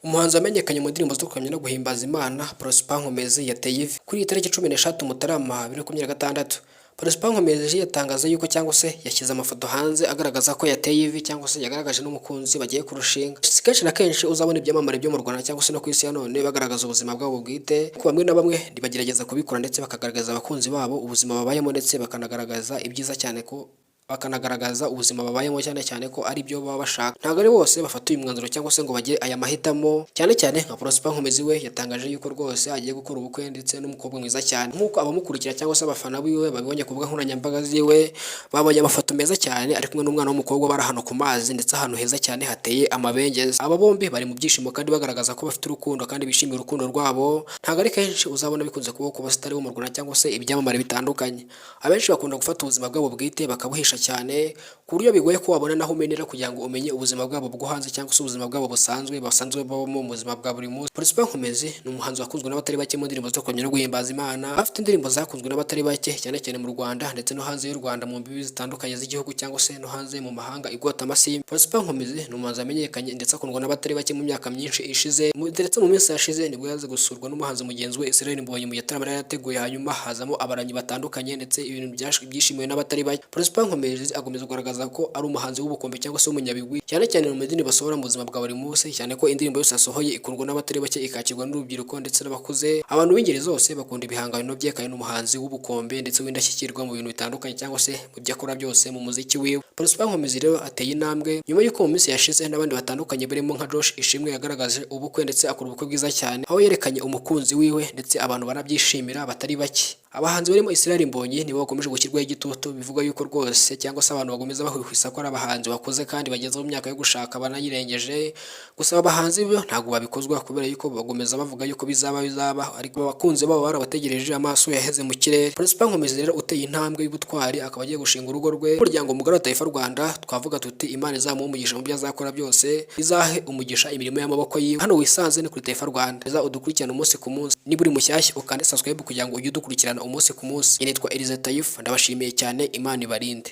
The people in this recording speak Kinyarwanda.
Umuhanzi wamenyekanye mu ndirimbo zo kuramya no guhimbaza Imana, Prosper Nkomezi yateye ivi kuri iyi tariki 16 Mutarama 2026. Prosper Nkomezi yatangaza yuko cyangwa se yashyize amafoto hanze agaragaza ko yateye ivi cyangwa se yagaragaje n'umukunzi bagiye kurushinga. Kenshi na kenshi uzabona ibyamamare byo mu Rwanda cyangwa se no ku isi ya none bagaragaza ubuzima bwabo bwite, ko bamwe na bamwe bagerageza kubikora ndetse bakagaragaza abakunzi babo ubuzima babayemo ndetse bakanagaragaza ibyiza cyane ko bakanagaragaza ubuzima babayemo cyane ko ari byo baba bashaka. Ntabwo ari bose bafata uyu mwanzuro cyangwa se ngo bajye aya mahitamo, cyane nka Prosper Nkomezi we yatangaje yuko rwose agiye gukora ubukwe ndetse n'umukobwa mwiza cyane. Nk'uko abamukurikira cyangwa se abafana biwe babibonye ku mbuga nkoranyambaga ziwe, babonye amafoto meza cyane ari kumwe n'umwana w'umukobwa bari ahantu ku mazi ndetse ahantu heza cyane hateye amabengeza. Aba bombi bari mu byishimo kandi bagaragaza ko bafite urukundo kandi bishimiye urukundo rwabo. Ntabwo ari kenshi uzabona bikunze kubaho ku basitari bo mu Rwanda cyangwa se ibyamamare bitandukanye. Abenshi bakunda gufata ubuzima bwabo bwite bakabuhisha cyane, ku buryo bigoye ko wabona naho umenera kugira ngo umenye ubuzima bwabo bwo hanze cyangwa se ubuzima bwabo basanzwe babamo mu buzima bwa buri munsi. Prosper Nkomezi ni umuhanzi wakunzwe n'abatari bake mu ndirimbo zo kuramya no guhimbaza Imana. Afite indirimbo zakunzwe n'abatari bake cyane mu Rwanda ndetse no hanze y'u Rwanda mu mbibi zitandukanye z'igihugu cyangwa se no hanze mu mahanga igota amasimbi. Prosper Nkomezi ni umuhanzi wamenyekanye ndetse akundwa n'abatari bake mu myaka myinshi ishize, ndetse mu minsi yashize nibwo yaje gusurwa n'umuhanzi mugenzi we Israel Mbonyi mu gitaramo yari yateguye, hanyuma hazamo abaranyi batandukanye ndetse ibintu byishimiwe n'abatari bake. Prosper Nkomezi agomeza kugaragaza ko ari umuhanzi w'ubukombe cyangwa se w'umunyabigwi cyane mu madini basohora mu buzima bwa buri munsi, cyane ko indirimbo yose asohoye ikundwa n'abatari bake ikakirwa n'urubyiruko ndetse n'abakuze. Abantu b'ingeri zose bakunda ibihangano bye kandi n'umuhanzi w'ubukombe ndetse w'indashyikirwa mu bintu bitandukanye cyangwa se mu byo akora byose mu muziki wiwe. Prosper Nkomezi rero ateye intambwe nyuma y'uko mu minsi yashize n'abandi batandukanye barimo nka Josh Ishimwe yagaragaje ubukwe ndetse akora ubukwe bwiza cyane, aho yerekanye umukunzi wiwe ndetse abantu barabyishimira batari bake. Abahanzi barimo Israel Mbonyi nibo bakomeje gushyirwaho igitutu, bivuga yuko rwose cyangwa se abantu bagomeza bahwihwisa ko ari abahanzi bakoze kandi bageze mu myaka yo gushaka banayirengeje. Gusa abahanzi bo ntabwo babikozwa kubera yuko bagomeza bavuga yuko bizaba, ariko abakunzi babo barabategereje amaso yaheze mu kirere. Prosper Nkomezi rero uteye intambwe y'ubutwari akaba agiye gushinga urugo rwe. Umuryango mugari wa Taifa Rwanda twavuga tuti Imana izamuha umugisha mu byo azakora byose, izahe umugisha imirimo y'amaboko yiwe. Hano wisanze ni kuri Taifa Rwanda, udukurikirana umunsi ku munsi. Niba uri mushyashya ukande subscribe kugira ngo ujye udukurikirana umunsi ku munsi. Nitwa Elize Taifa, ndabashimiye cyane, Imana ibarinde.